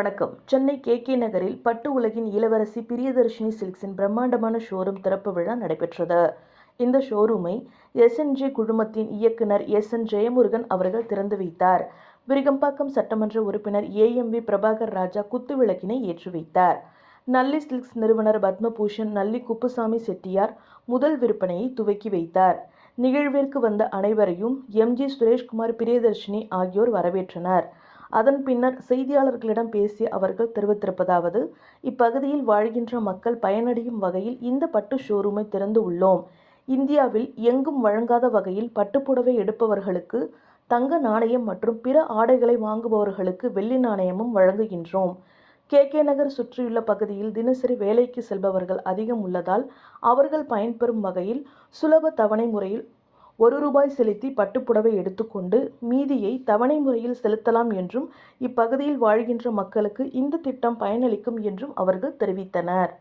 வணக்கம். சென்னை கே. நகரில் பட்டு உலகின் இளவரசி பிரியதர்ஷினி சில்க்ஸின் பிரம்மாண்டமான ஷோரூம் திறப்பு விழா நடைபெற்றது. இந்த ஷோரூமை எஸ்.என்.ஜே குழுமத்தின் இயக்குனர் எஸ்.என். ஜெயமுருகன் அவர்கள் திறந்து வைத்தார். விருகம்பாக்கம் சட்டமன்ற உறுப்பினர் ஏ.எம்.வி. பிரபாகர் ராஜா குத்துவிளக்கினை ஏற்றி வைத்தார். நல்லி சில்க்ஸ் நிறுவனர் பத்மபூஷன் நல்லி குப்புசாமி செட்டியார் முதல் விற்பனையை துவக்கி வைத்தார். நிகழ்விற்கு வந்த அனைவரையும் எம்.ஜி. சுரேஷ்குமார், பிரியதர்ஷினி ஆகியோர் வரவேற்றனர். அதன் பின்னர் செய்தியாளர்களிடம் பேசிய அவர்கள் தெரிவித்திருப்பதாவது: இப்பகுதியில் வாழ்கின்ற மக்கள் பயனடையும் வகையில் இந்த பட்டு ஷோரூமை திறந்து உள்ளோம். இந்தியாவில் எங்கும் வழங்காத வகையில் பட்டுப்புடவை எடுப்பவர்களுக்கு தங்க நாணயம் மற்றும் பிற ஆடைகளை வாங்குபவர்களுக்கு வெள்ளி நாணயமும் வழங்குகின்றோம். கே. நகர் சுற்றியுள்ள பகுதியில் தினசரி வேலைக்கு செல்பவர்கள் அதிகம் உள்ளதால் அவர்கள் பயன்பெறும் வகையில் சுலப தவணை முறையில் ரூ.1 செலுத்தி பட்டுப்புடவை எடுத்துக்கொண்டு மீதியை தவணை முறையில் செலுத்தலாம் என்றும், இப்பகுதியில் வாழ்கின்ற மக்களுக்கு இந்த திட்டம் பயனளிக்கும் என்றும் அவர்கள் தெரிவித்தனர்.